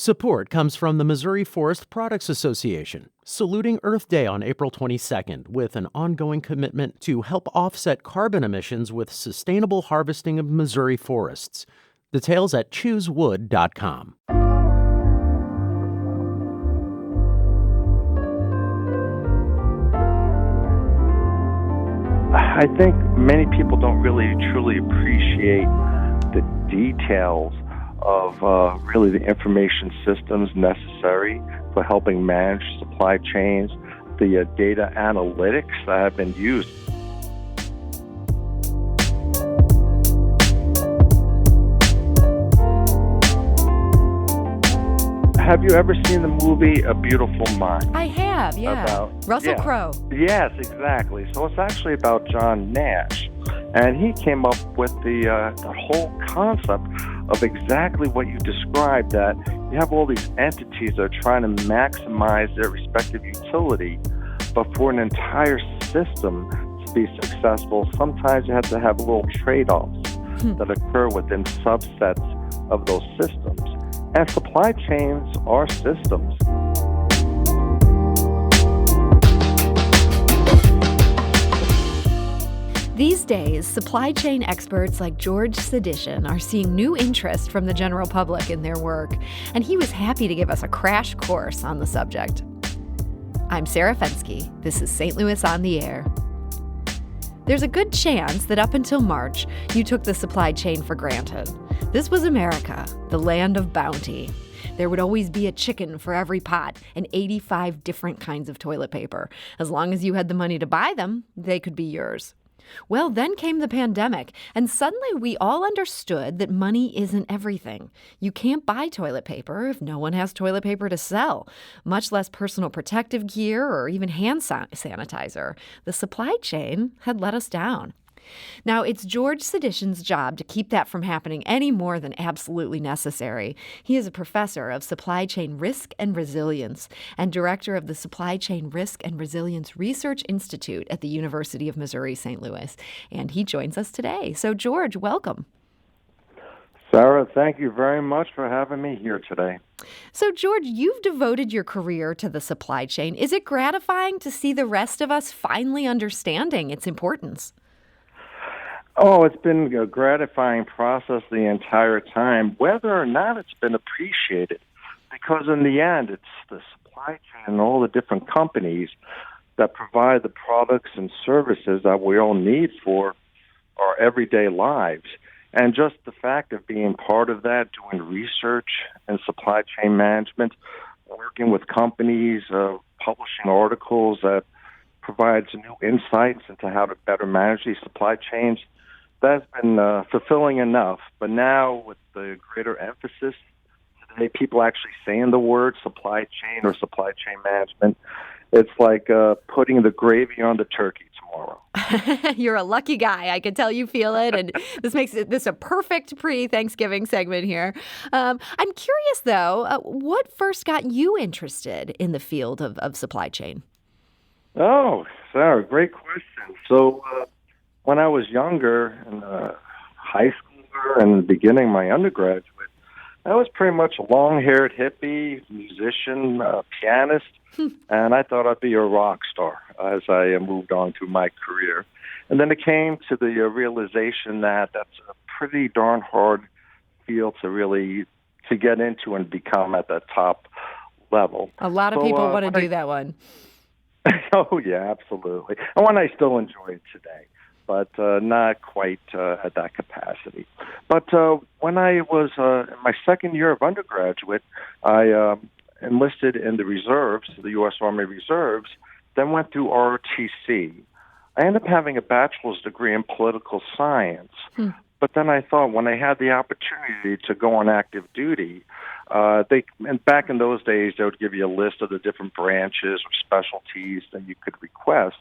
Support comes from the Missouri Forest Products Association, saluting Earth Day on April 22nd with an ongoing commitment to help offset carbon emissions with sustainable harvesting of Missouri forests. Details at choosewood.com. I think many people don't really truly appreciate the details of really the information systems necessary for helping manage supply chains, the data analytics that have been used. Have you ever seen the movie A Beautiful Mind? I have, yeah. Russell Crowe. Yes, exactly. So it's actually about John Nash. And he came up with the whole concept of exactly what you described, that you have all these entities that are trying to maximize their respective utility, but for an entire system to be successful, sometimes you have to have little trade-offs that occur within subsets of those systems. And supply chains are systems. These days, supply chain experts like George Zsidisin are seeing new interest from the general public in their work, and he was happy to give us a crash course on the subject. I'm Sarah Fensky. This is St. Louis on the Air. There's a good chance that up until March, you took the supply chain for granted. This was America, the land of bounty. There would always be a chicken for every pot and 85 different kinds of toilet paper. As long as you had the money to buy them, they could be yours. Well, then came the pandemic, and suddenly we all understood that money isn't everything. You can't buy toilet paper if no one has toilet paper to sell, much less personal protective gear or even hand sanitizer. The supply chain had let us down. Now, it's George Zsidisin's job to keep that from happening any more than absolutely necessary. He is a professor of supply chain risk and resilience and director of the Supply Chain Risk and Resilience Research Institute at the University of Missouri, St. Louis. And he joins us today. So, George, welcome. Sarah, thank you very much for having me here today. So, George, you've devoted your career to the supply chain. Is it gratifying to see the rest of us finally understanding its importance? Oh, it's been a gratifying process the entire time, whether or not it's been appreciated, because in the end, it's the supply chain and all the different companies that provide the products and services that we all need for our everyday lives. And just the fact of being part of that, doing research and supply chain management, working with companies, publishing articles that provides new insights into how to better manage these supply chains, that's been fulfilling enough. But now with the greater emphasis today, people actually saying the word supply chain or supply chain management, it's like putting the gravy on the turkey tomorrow. You're a lucky guy. I can tell you feel it. And this makes this a perfect pre-Thanksgiving segment here. I'm curious, though, what first got you interested in the field of supply chain? Oh, Sarah, great question. So when I was younger, in high schooler and beginning my undergraduate, I was pretty much a long-haired hippie, musician, pianist, and I thought I'd be a rock star as I moved on through my career. And then it came to the realization that that's a pretty darn hard field to get into and become at the top level. A lot of people want to do that one. Oh, yeah, absolutely. And one I still enjoy it today, but not quite at that capacity. But when I was in my second year of undergraduate, I enlisted in the reserves, the U.S. Army Reserves, then went through ROTC. I ended up having a bachelor's degree in political science. But then I thought when I had the opportunity to go on active duty, and back in those days, they would give you a list of the different branches or specialties that you could request.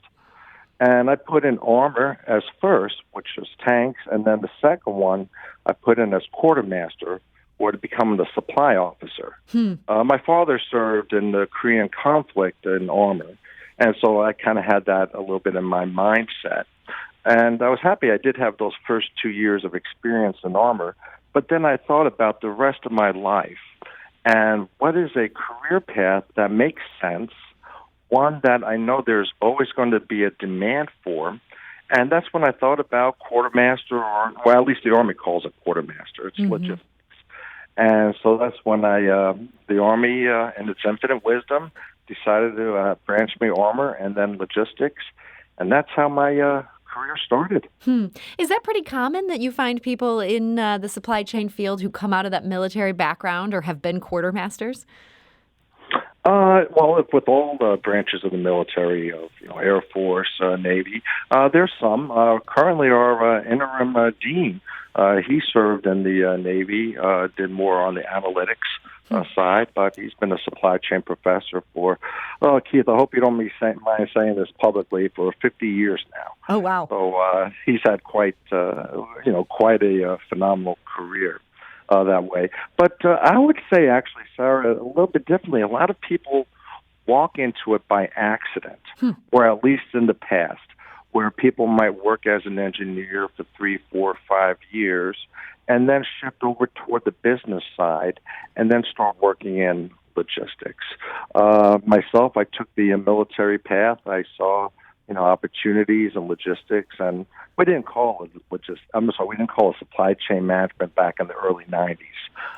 And I put in armor as first, which was tanks, and then the second one I put in as quartermaster, or to become the supply officer. My father served in the Korean conflict in armor, and so I kind of had that a little bit in my mindset. And I was happy I did have those first 2 years of experience in armor, but then I thought about the rest of my life. and what is a career path that makes sense, one that I know there's always going to be a demand for. And that's when I thought about quartermaster, or, well, at least the Army calls it quartermaster. It's logistics. And so that's when the Army, in its infinite wisdom, decided to branch me armor and then logistics. And that's how my career started. Is that pretty common that you find people in the supply chain field who come out of that military background or have been quartermasters? Well, with all the branches of the military, of Air Force, Navy, there's some. Currently, our interim dean, he served in the Navy, did more on the analytics side, but he's been a supply chain professor for, Keith, I hope you don't mind saying this publicly, for 50 years now. Oh, wow. So he's had quite a phenomenal career. That way. But I would say, actually, Sarah, a little bit differently. A lot of people walk into it by accident, or at least in the past, where people might work as an engineer for 3, 4, 5 years, and then shift over toward the business side, and then start working in logistics. Myself, I took the military path. I saw opportunities in logistics, and we didn't call it we didn't call it supply chain management back in the early 90s,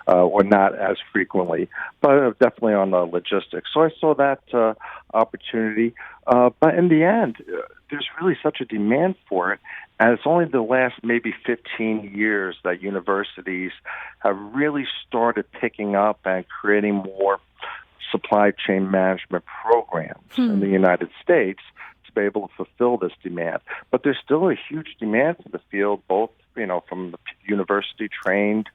or not as frequently, but definitely on logistics. So I saw that opportunity, but in the end, there's really such a demand for it, and it's only the last maybe 15 years that universities have really started picking up and creating more supply chain management programs in the United States to be able to fulfill this demand. But there's still a huge demand for the field, both from the university-trained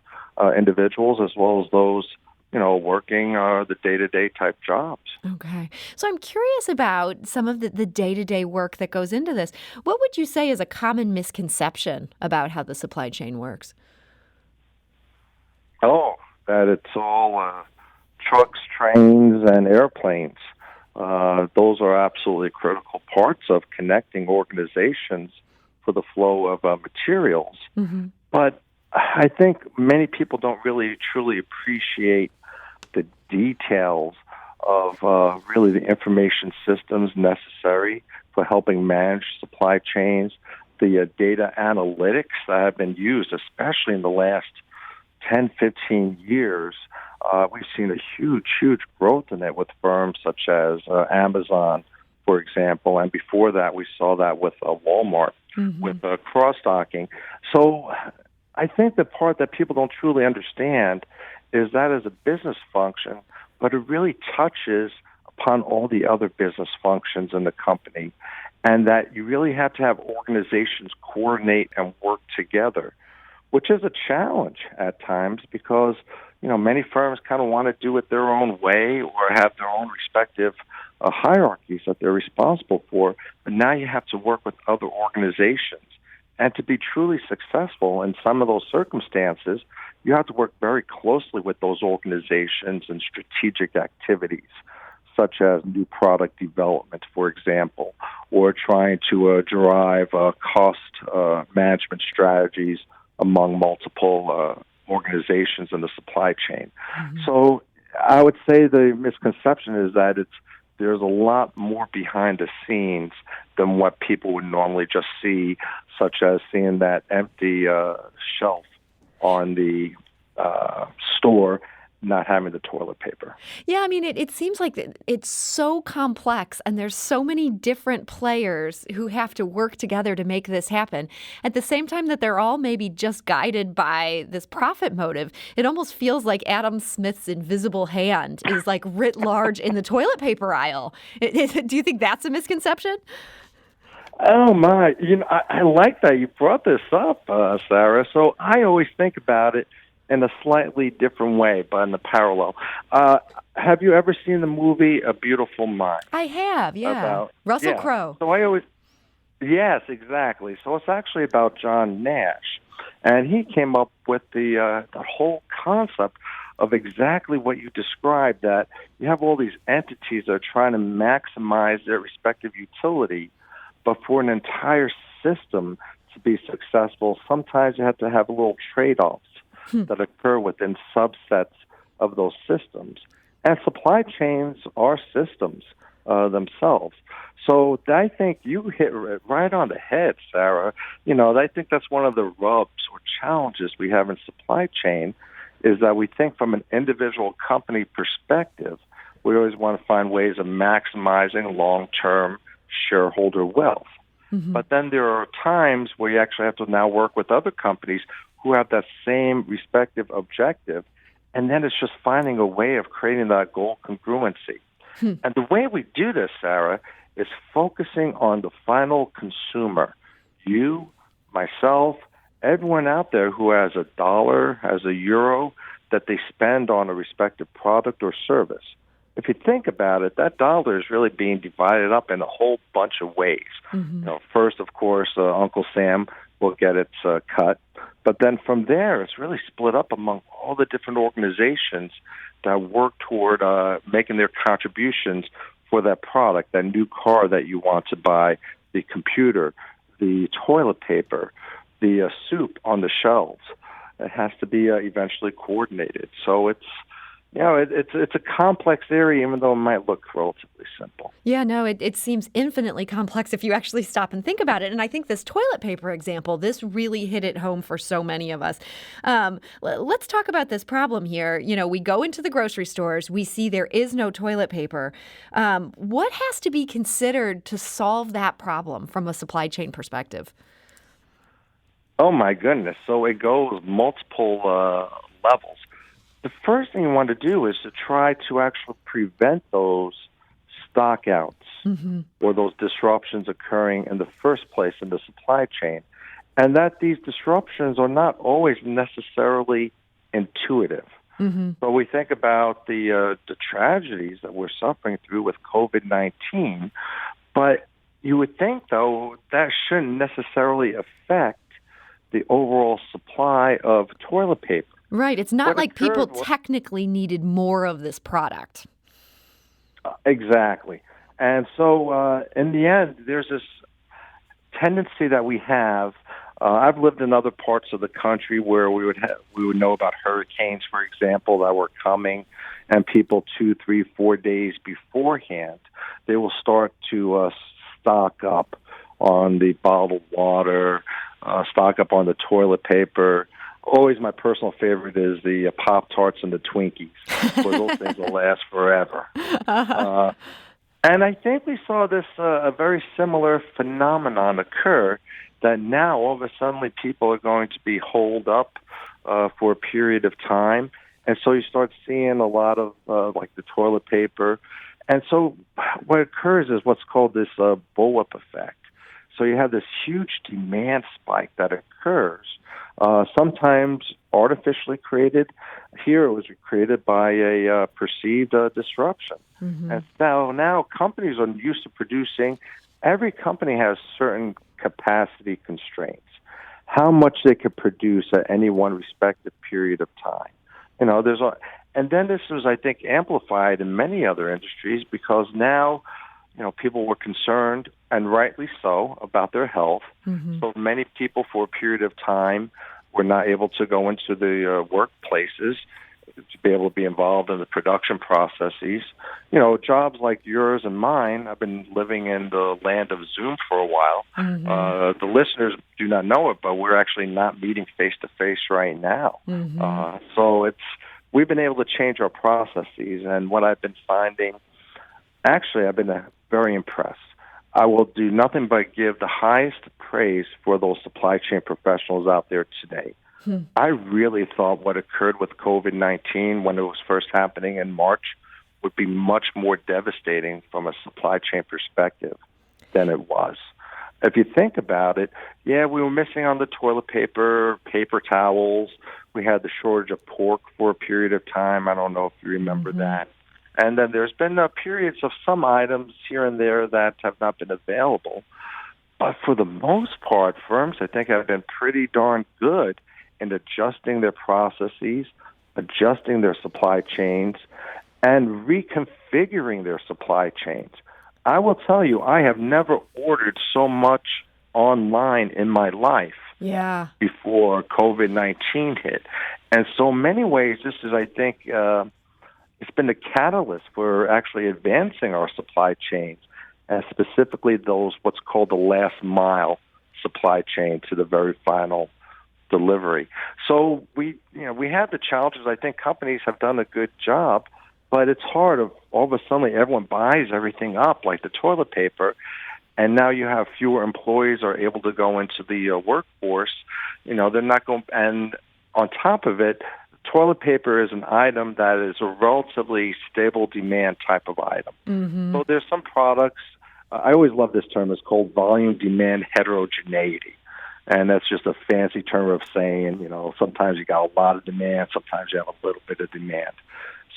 individuals as well as those working the day-to-day type jobs. Okay. So I'm curious about some of the day-to-day work that goes into this. What would you say is a common misconception about how the supply chain works? Oh, that it's all trucks, trains, and airplanes. Those are absolutely critical parts of connecting organizations for the flow of materials. But I think many people don't really truly appreciate the details of really the information systems necessary for helping manage supply chains, the data analytics that have been used, especially in the last 10, 15 years. We've seen a huge growth in it with firms such as Amazon, for example, and before that we saw that with Walmart, with cross-docking. So I think the part that people don't truly understand is that as a business function, but it really touches upon all the other business functions in the company, and that you really have to have organizations coordinate and work together, which is a challenge at times because many firms kind of want to do it their own way or have their own respective hierarchies that they're responsible for. But now you have to work with other organizations. And to be truly successful in some of those circumstances, you have to work very closely with those organizations and strategic activities, such as new product development, for example, or trying to drive cost management strategies among multiple organizations in the supply chain. So I would say the misconception is that there's a lot more behind the scenes than what people would normally just see, such as seeing that empty shelf on the store not having the toilet paper. Yeah, I mean, it seems like it's so complex and there's so many different players who have to work together to make this happen. At the same time that they're all maybe just guided by this profit motive, it almost feels like Adam Smith's invisible hand is like writ large in the toilet paper aisle. Do you think that's a misconception? Oh, my. I like that you brought this up, Sarah. So I always think about it in a slightly different way, but in a parallel. Have you ever seen the movie A Beautiful Mind? I have, yeah. Russell Crowe. So yes, exactly. So it's actually about John Nash, and he came up with the whole concept of exactly what you described, that you have all these entities that are trying to maximize their respective utility, but for an entire system to be successful, sometimes you have to have little trade-offs that occur within subsets of those systems. And supply chains are systems themselves. So I think you hit it right on the head, Sarah. I think that's one of the rubs or challenges we have in supply chain is that we think from an individual company perspective, we always want to find ways of maximizing long-term shareholder wealth. Mm-hmm. But then there are times where you actually have to now work with other companies who have that same respective objective, and then it's just finding a way of creating that goal congruency. And the way we do this, Sarah, is focusing on the final consumer. You, myself, everyone out there who has a dollar, has a euro that they spend on a respective product or service. If you think about it, that dollar is really being divided up in a whole bunch of ways. Mm-hmm. First, of course, Uncle Sam will get its cut. But then from there, it's really split up among all the different organizations that work toward making their contributions for that product, that new car that you want to buy, the computer, the toilet paper, the soup on the shelves. It has to be eventually coordinated. So it's a complex area, even though it might look relatively simple. Yeah, no, it seems infinitely complex if you actually stop and think about it. And I think this toilet paper example, this really hit it home for so many of us. Let's talk about this problem here. We go into the grocery stores, we see there is no toilet paper. What has to be considered to solve that problem from a supply chain perspective? Oh, my goodness. So it goes multiple levels. The first thing you want to do is to try to actually prevent those stockouts or those disruptions occurring in the first place in the supply chain, and that these disruptions are not always necessarily intuitive. Mm-hmm. But we think about the tragedies that we're suffering through with COVID-19, but you would think, though, that shouldn't necessarily affect the overall supply of toilet paper. Right. It's not like people technically needed more of this product. Exactly. And so in the end, there's this tendency that we have. I've lived in other parts of the country where we would know about hurricanes, for example, that were coming, and people 2, 3, 4 days beforehand, they will start to stock up on the bottled water, stock up on the toilet paper. Always my personal favorite is the Pop-Tarts and the Twinkies, where those things will last forever. Uh-huh. And I think we saw this a very similar phenomenon occur, that now all of a sudden people are going to be holed up for a period of time. And so you start seeing a lot of like the toilet paper. And so what occurs is what's called this bullwhip effect. So you have this huge demand spike that occurs, sometimes artificially created. Here it was created by a perceived disruption. Mm-hmm. And so now companies are used to producing. Every company has certain capacity constraints, how much they could produce at any one respective period of time. And then this was, I think, amplified in many other industries because now, people were concerned, and rightly so, about their health. Mm-hmm. So many people for a period of time were not able to go into the workplaces to be able to be involved in the production processes. Jobs like yours and mine, I've been living in the land of Zoom for a while. Mm-hmm. The listeners do not know it, but we're actually not meeting face-to-face right now. Mm-hmm. So we've been able to change our processes, and what I've been finding, actually, I've been very impressed. I will do nothing but give the highest praise for those supply chain professionals out there today. I really thought what occurred with COVID-19 when it was first happening in March would be much more devastating from a supply chain perspective than it was. If you think about it, we were missing on the toilet paper, paper towels. We had the shortage of pork for a period of time. I don't know if you remember that. And then there's been periods of some items here and there that have not been available. But for the most part, firms, I think, have been pretty darn good in adjusting their processes, adjusting their supply chains, and reconfiguring their supply chains. I will tell you, I have never ordered so much online in my life Yeah. before COVID-19 hit. And so in many ways, this is, I think, it's been the catalyst for actually advancing our supply chains, and specifically those what's called the last mile supply chain to the very final delivery. So we have the challenges. I think companies have done a good job, but it's hard. All of a sudden, everyone buys everything up, like the toilet paper, and now you have fewer employees are able to go into the workforce. They're not going. And on top of it, toilet paper is an item that is a relatively stable demand type of item. Mm-hmm. So there's some products. I always love this term. It's called volume demand heterogeneity. And that's just a fancy term of saying, sometimes you got a lot of demand, sometimes you have a little bit of demand.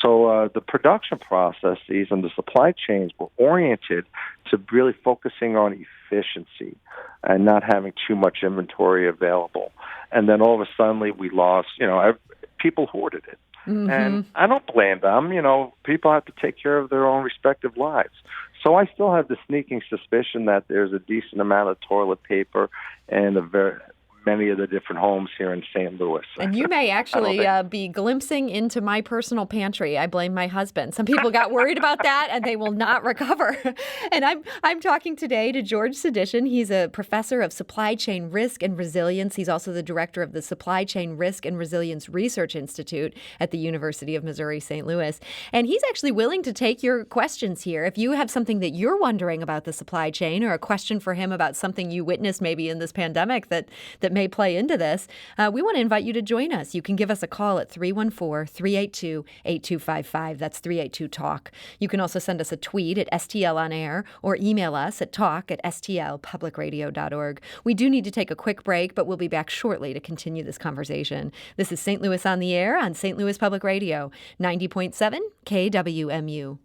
So the production processes and the supply chains were oriented to really focusing on efficiency and not having too much inventory available. And then all of a sudden we lost, people hoarded it. Mm-hmm. And I don't blame them. People have to take care of their own respective lives. So I still have the sneaking suspicion that there's a decent amount of toilet paper in many of the different homes here in St. Louis. And you may actually be glimpsing into my personal pantry. I blame my husband. Some people got worried about that, and they will not recover. And I'm talking today to George Zsidisin. He's a professor of supply chain risk and resilience. He's also the director of the Supply Chain Risk and Resilience Research Institute at the University of Missouri, St. Louis. And he's actually willing to take your questions here. If you have something that you're wondering about the supply chain, or a question for him about something you witnessed maybe in this pandemic that may play into this, we want to invite you to join us. You can give us a call at 314-382-8255. That's 382-TALK. You can also send us a tweet at STL on air or email us at talk@stlpublicradio.org. We do need to take a quick break, but we'll be back shortly to continue this conversation. This is St. Louis on the Air on St. Louis Public Radio, 90.7 KWMU.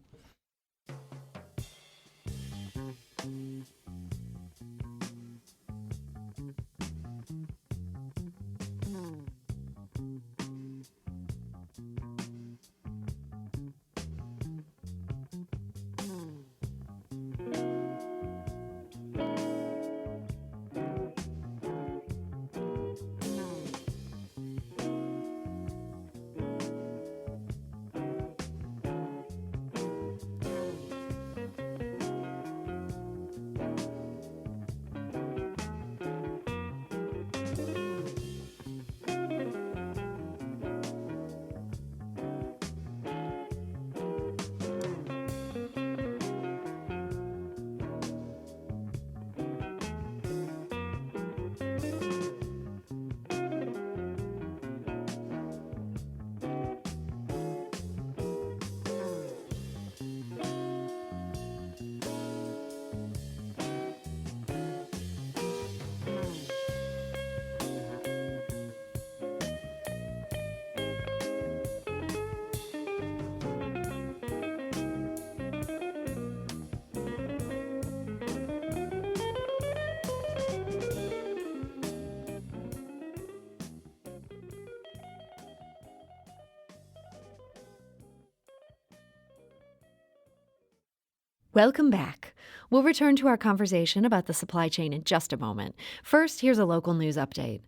Welcome back. We'll return to our conversation about the supply chain in just a moment. First, here's a local news update.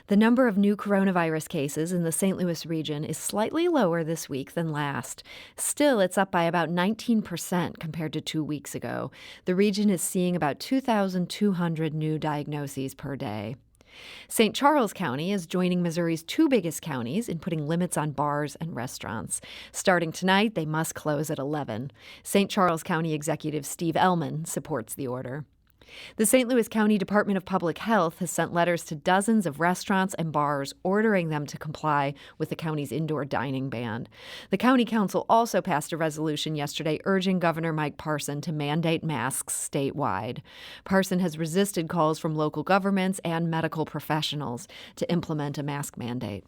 The number of new coronavirus cases in the St. Louis region is slightly lower this week than last. Still, it's up by about 19% compared to 2 weeks ago. The region is seeing about 2,200 new diagnoses per day. St. Charles County is joining Missouri's two biggest counties in putting limits on bars and restaurants. Starting tonight, they must close at 11. St. Charles County Executive Steve Ellman supports the order. The St. Louis County Department of Public Health has sent letters to dozens of restaurants and bars ordering them to comply with the county's indoor dining ban. The county council also passed a resolution yesterday urging Governor Mike Parson to mandate masks statewide. Parson has resisted calls from local governments and medical professionals to implement a mask mandate.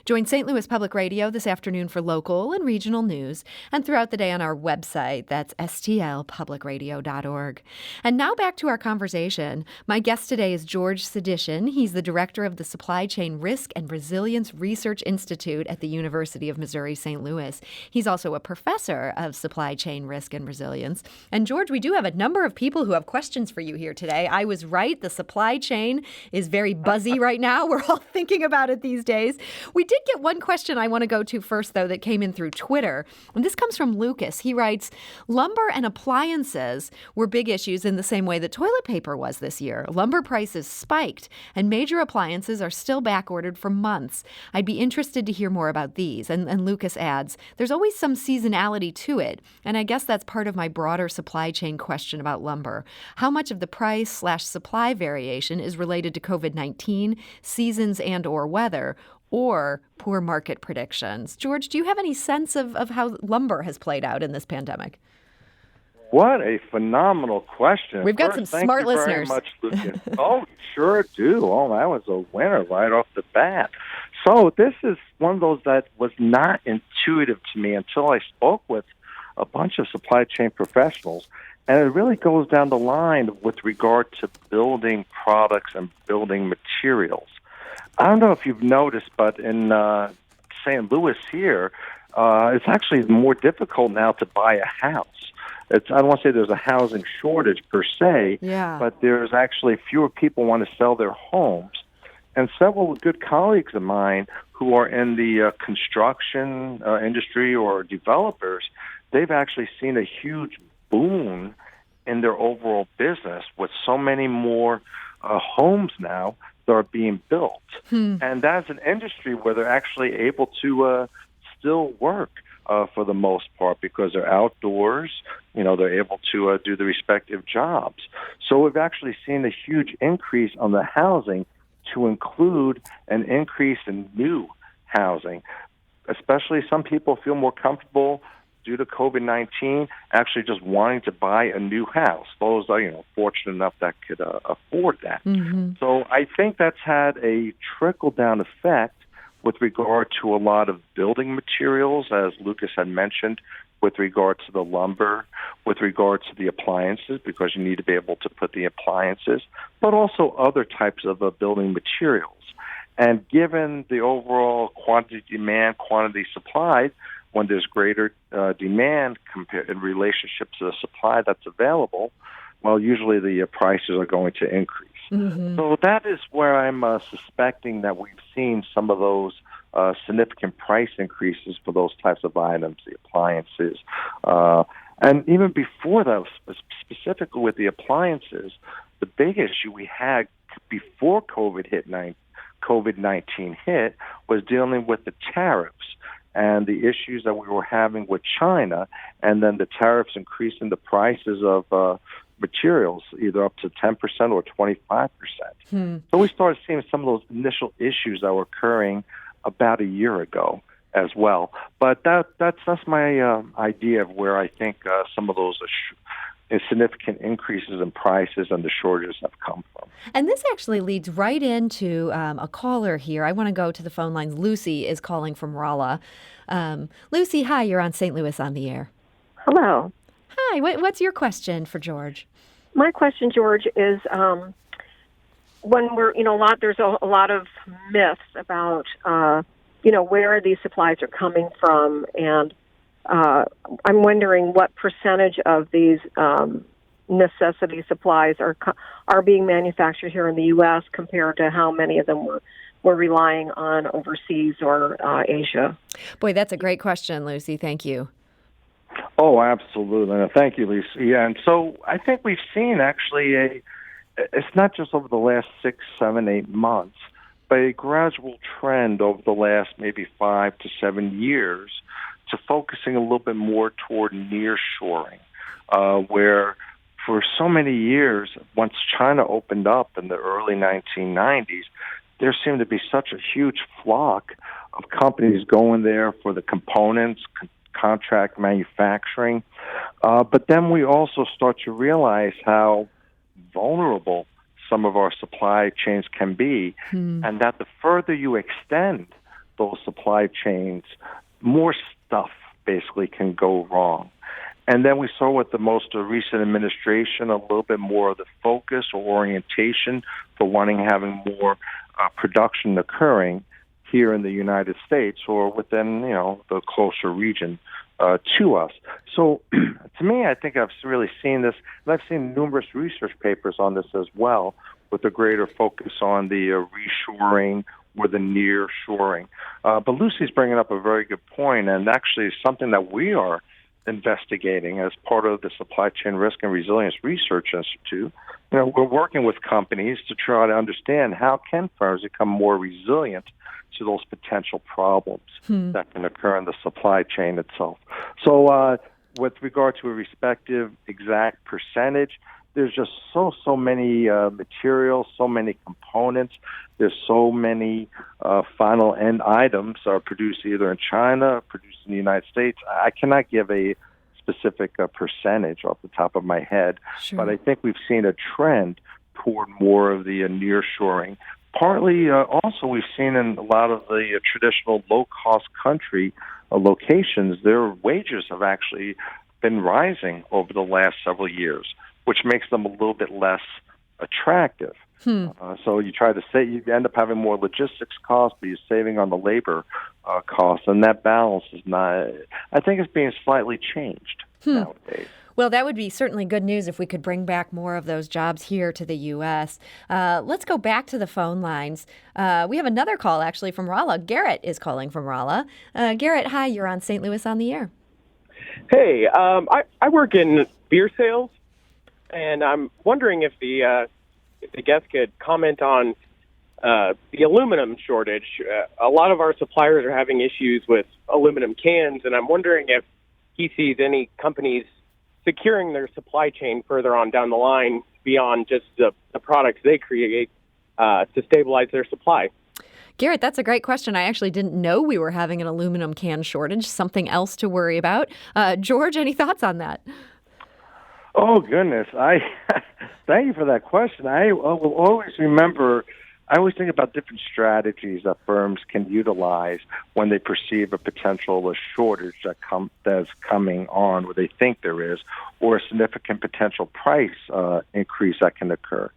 Join St. Louis Public Radio this afternoon for local and regional news, and throughout the day on our website. That's stlpublicradio.org. And now back to our conversation. My guest today is George Zsidisin. He's the director of the Supply Chain Risk and Resilience Research Institute at the University of Missouri St. Louis. He's also a professor of supply chain risk and resilience. And George, we do have a number of people who have questions for you here today. I was right. The supply chain is very buzzy right now. We're all thinking about it these days. We did get one question I want to go to first, though, that came in through Twitter. And this comes from Lucas. He writes, lumber and appliances were big issues in the same way that toilet paper was this year. Lumber prices spiked, and major appliances are still backordered for months. I'd be interested to hear more about these. And Lucas adds, there's always some seasonality to it, and I guess that's part of my broader supply chain question about lumber. How much of the price/supply variation is related to COVID-19, seasons and or weather, or poor market predictions? George, do you have any sense of how lumber has played out in this pandemic? What a phenomenal question. We've got some smart listeners. Thank you very much, Lucas. Oh, sure do. Oh, that was a winner right off the bat. So this is one of those that was not intuitive to me until I spoke with a bunch of supply chain professionals. And it really goes down the line with regard to building products and building materials. I don't know if you've noticed, but in St. Louis here, it's actually more difficult now to buy a house. I don't want to say there's a housing shortage per se, but there's actually fewer people want to sell their homes. And several good colleagues of mine who are in the construction industry or developers, they've actually seen a huge boom in their overall business with so many more homes now that are being built. And that's an industry where they're actually able to still work for the most part because they're outdoors. You know, they're able to do the respective jobs. So we've actually seen a huge increase on the housing to include an increase in new housing. Especially some people feel more comfortable due to COVID-19 actually just wanting to buy a new house. Those are, fortunate enough that could afford that. So I think that's had a trickle-down effect with regard to a lot of building materials, as Lucas had mentioned, with regard to the lumber, with regard to the appliances, because you need to be able to put the appliances, but also other types of building materials. And given the overall quantity demand, quantity supply, when there's greater demand compared in relationship to the supply that's available, well, usually the prices are going to increase. So that is where I'm suspecting that we've seen some of those significant price increases for those types of items, the appliances. And even before that, specifically with the appliances, the big issue we had before COVID-19 hit was dealing with the tariffs and the issues that we were having with China, and then the tariffs increasing the prices of materials, either up to 10% or 25%. So we started seeing some of those initial issues that were occurring about a year ago as well. But that's my idea of where I think some of those significant increases in prices and the shortages have come from. And this actually leads right into a caller here. I want to go to the phone lines. Lucy is calling from Rolla. Lucy, hi, you're on St. Louis on the air. Hello. Hi, what's your question for George? My question, George, is when we're, there's a lot of myths about, where these supplies are coming from. And I'm wondering what percentage of these necessity supplies are being manufactured here in the U.S. compared to how many of them we're relying on overseas or Asia. Boy, that's a great question, Lucy. Thank you. Oh, absolutely. Thank you, Lisa. Yeah, and so I think we've seen actually it's not just over the last 6, 7, 8 months, but a gradual trend over the last maybe 5 to 7 years to focusing a little bit more toward nearshoring, where for so many years, once China opened up in the early 1990s, there seemed to be such a huge flock of companies going there for the components, contract manufacturing. But then we also start to realize how vulnerable some of our supply chains can be, and that the further you extend those supply chains, more stuff basically can go wrong. And then we saw with the most recent administration a little bit more of the focus or orientation for having more production occurring here in the United States or within, the closer region to us. So to me, I think I've really seen this, and I've seen numerous research papers on this as well, with a greater focus on the reshoring or the near-shoring. But Lucy's bringing up a very good point, and actually something that we are investigating as part of the Supply Chain Risk and Resilience Research Institute. We're working with companies to try to understand how can firms become more resilient to those potential problems that can occur in the supply chain itself. So with regard to a respective exact percentage, there's just so many materials, so many components. There's so many final end items are produced either in China or produced in the United States. I cannot give a specific percentage off the top of my head, but I think we've seen a trend toward more of the nearshoring. Partly, also, we've seen in a lot of the traditional low-cost country locations, their wages have actually been rising over the last several years, which makes them a little bit less attractive. So you try to you end up having more logistics costs, but you're saving on the labor costs, and that balance is not. I think it's being slightly changed nowadays. Well, that would be certainly good news if we could bring back more of those jobs here to the U.S. Let's go back to the phone lines. We have another call, actually, from Rolla. Garrett is calling from Rolla. Garrett, hi, you're on St. Louis on the Air. Hey, I work in beer sales, and I'm wondering if the guest could comment on the aluminum shortage. A lot of our suppliers are having issues with aluminum cans, and I'm wondering if he sees any companies securing their supply chain further on down the line beyond just the products they create to stabilize their supply. Garrett, that's a great question. I actually didn't know we were having an aluminum can shortage, something else to worry about. George, any thoughts on that? Oh, goodness. Thank you for that question. I will always remember, I always think about different strategies that firms can utilize when they perceive a potential shortage that's coming on, where they think there is, or a significant potential price increase that can occur.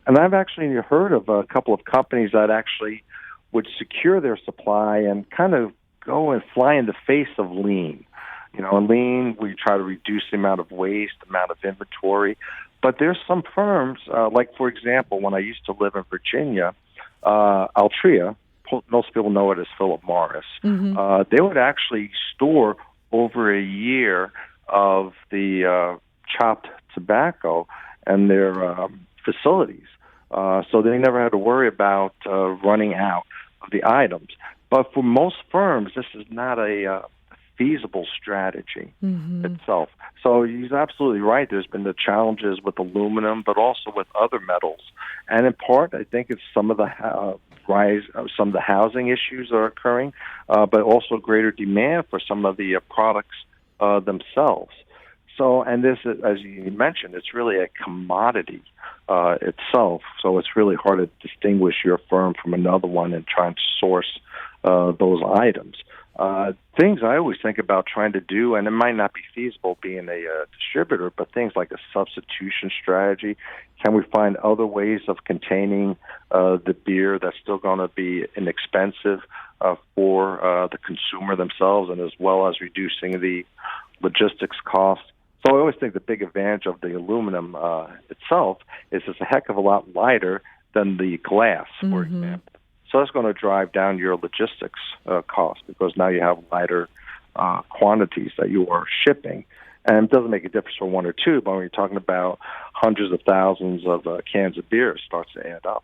And I've actually heard of a couple of companies that actually would secure their supply and kind of go and fly in the face of lean. In lean, we try to reduce the amount of waste, the amount of inventory. But there's some firms, like, for example, when I used to live in Virginia, Altria, most people know it as Philip Morris, they would actually store over a year of the chopped tobacco in their facilities. So they never had to worry about running out of the items. But for most firms, this is not a feasible strategy itself. So he's absolutely right. There's been the challenges with aluminum, but also with other metals. And in part, I think it's some of the some of the housing issues are occurring, but also greater demand for some of the products themselves. So, and this, as you mentioned, it's really a commodity itself. So it's really hard to distinguish your firm from another one and trying to source those items. Things I always think about trying to do, and it might not be feasible being a distributor, but things like a substitution strategy. Can we find other ways of containing the beer that's still going to be inexpensive for the consumer themselves, and as well as reducing the logistics costs? So I always think the big advantage of the aluminum itself is it's a heck of a lot lighter than the glass, for example. So that's going to drive down your logistics costs because now you have lighter quantities that you are shipping. And it doesn't make a difference for one or two, but when you're talking about hundreds of thousands of cans of beer, it starts to add up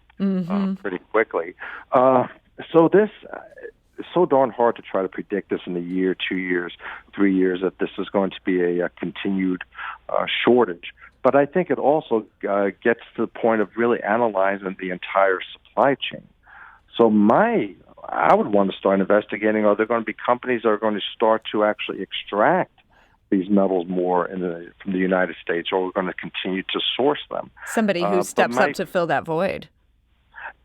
pretty quickly. So this it's so darn hard to try to predict this in a year, 2 years, 3 years, that this is going to be a continued shortage. But I think it also gets to the point of really analyzing the entire supply chain. So I would want to start investigating, are there going to be companies that are going to start to actually extract these metals more from the United States, or we're going to continue to source them? Somebody who steps up to fill that void.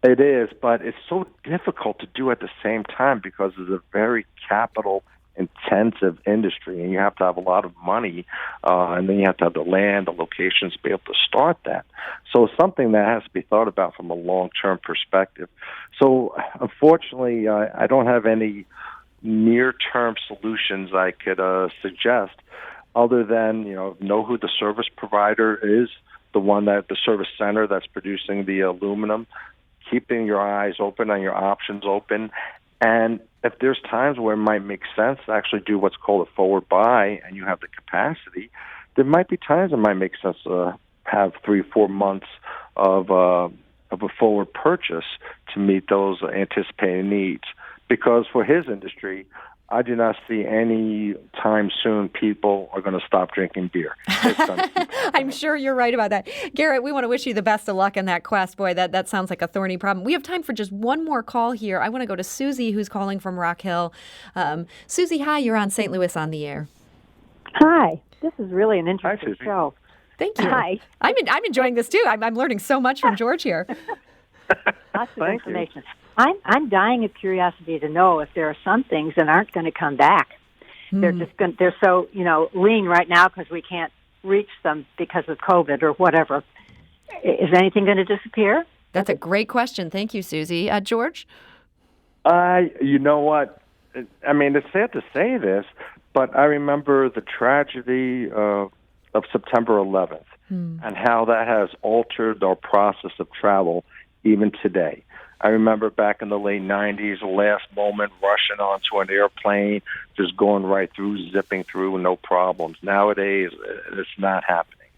It is, but it's so difficult to do at the same time because it's a very capital intensive industry, and you have to have a lot of money, and then you have to have the land, the locations to be able to start that. So it's something that has to be thought about from a long-term perspective. So unfortunately, I don't have any near-term solutions I could suggest other than, know who the service provider is, the service center that's producing the aluminum, keeping your eyes open and your options open. And if there's times where it might make sense to actually do what's called a forward buy and you have the capacity, there might be times it might make sense to have 3-4 months of a forward purchase to meet those anticipated needs. Because for his industry, I do not see any time soon people are going to stop drinking beer. I'm sure you're right about that. Garrett, we want to wish you the best of luck in that quest. Boy, that sounds like a thorny problem. We have time for just one more call here. I want to go to Susie, who's calling from Rock Hill. Susie, hi, you're on St. Louis on the air. Hi. This is really an interesting show. Thank you. Hi. I'm enjoying this, too. I'm learning so much from George here. Lots of information. I'm dying of curiosity to know if there are some things that aren't going to come back. They're so lean right now because we can't reach them because of COVID or whatever. Is anything going to disappear? That's a great question. Thank you, Susie. George? You know what? I mean, it's sad to say this, but I remember the tragedy of September 11th and how that has altered our process of travel even today. I remember back in the late 90s, the last moment, rushing onto an airplane, just going right through, zipping through, no problems. Nowadays, it's not happening.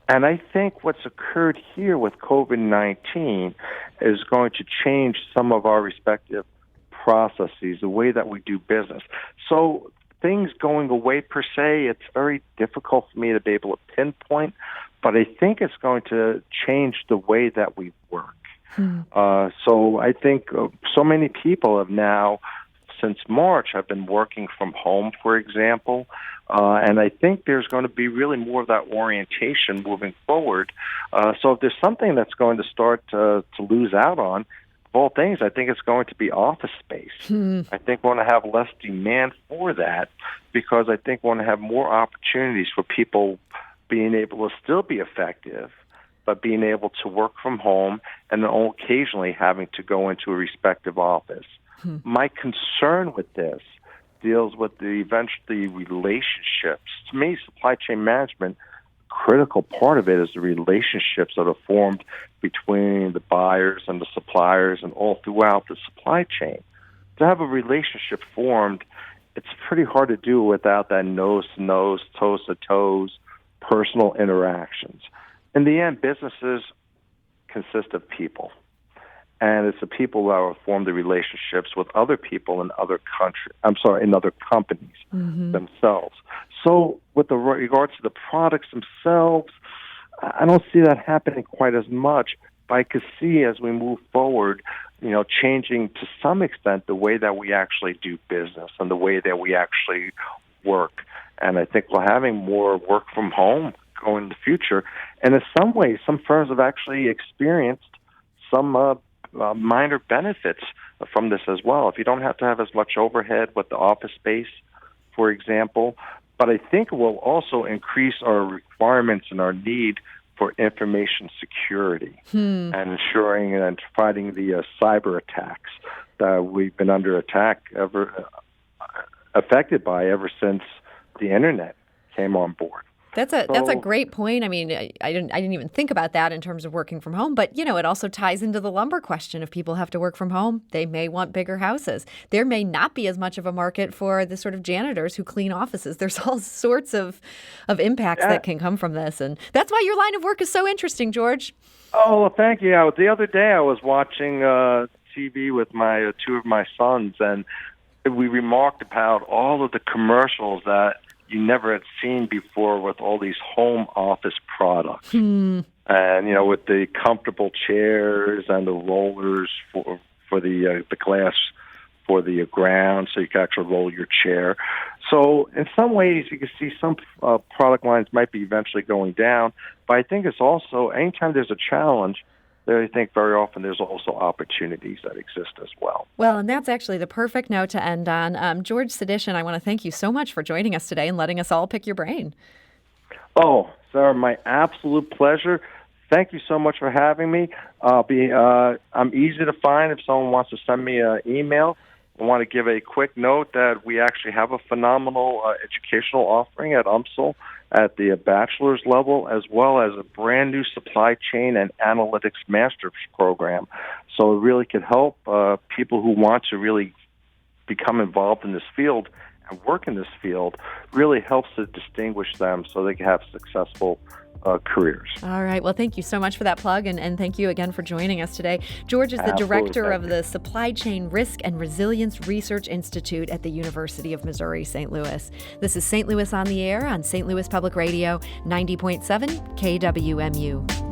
And I think what's occurred here with COVID-19 is going to change some of our respective processes, the way that we do business. So things going away per se, it's very difficult for me to be able to pinpoint, but I think it's going to change the way that we work. So I think so many people have now, since March, have been working from home, for example, and I think there's going to be really more of that orientation moving forward. So if there's something that's going to start to lose out on, of all things, I think it's going to be office space. I think we're going to have less demand for that because I think we're going to have more opportunities for people being able to still be effective, but being able to work from home and then occasionally having to go into a respective office. My concern with this deals with the relationships. To me, supply chain management, a critical part of it is the relationships that are formed between the buyers and the suppliers and all throughout the supply chain. To have a relationship formed, it's pretty hard to do without that nose-to-nose, toes-to-toes, personal interactions. In the end, businesses consist of people, and it's the people that will form the relationships with other people in other companies themselves. So, with regards to the products themselves, I don't see that happening quite as much. But I could see as we move forward, changing to some extent the way that we actually do business and the way that we actually work. And I think we're having more work from home going in the future. And in some ways, some firms have actually experienced some minor benefits from this as well. If you don't have to have as much overhead with the office space, for example, but I think it will also increase our requirements and our need for information security and ensuring and fighting the cyber attacks that we've been under attack affected by ever since the internet came on board. That's a great point. I mean, I didn't even think about that in terms of working from home. But, it also ties into the lumber question. If people have to work from home, they may want bigger houses. There may not be as much of a market for the sort of janitors who clean offices. There's all sorts of impacts that can come from this. And that's why your line of work is so interesting, George. Oh, well, thank you. The other day I was watching TV with my two of my sons, and we remarked about all of the commercials that you never had seen before with all these home office products. And, with the comfortable chairs and the rollers for the glass for the ground so you can actually roll your chair. So in some ways you can see some product lines might be eventually going down, but I think it's also anytime there's a challenge, I think very often there's also opportunities that exist as well. Well, and that's actually the perfect note to end on. George Zsidisin, I want to thank you so much for joining us today and letting us all pick your brain. Oh, Sarah, my absolute pleasure. Thank you so much for having me. I'm easy to find if someone wants to send me an email. I want to give a quick note that we actually have a phenomenal educational offering at UMSL at the bachelor's level, as well as a brand new supply chain and analytics master's program. So it really could help people who want to really become involved in this field and work in this field. Really helps to distinguish them so they can have successful careers. All right. Well, thank you so much for that plug, and thank you again for joining us today. George is the director of the Supply Chain Risk and Resilience Research Institute at the University of Missouri, St. Louis. This is St. Louis on the Air on St. Louis Public Radio, 90.7 KWMU.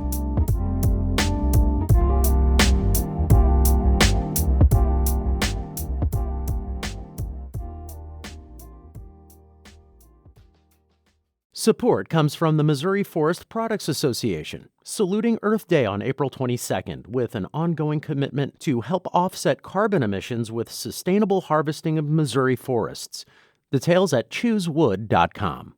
Support comes from the Missouri Forest Products Association, saluting Earth Day on April 22nd with an ongoing commitment to help offset carbon emissions with sustainable harvesting of Missouri forests. Details at choosewood.com.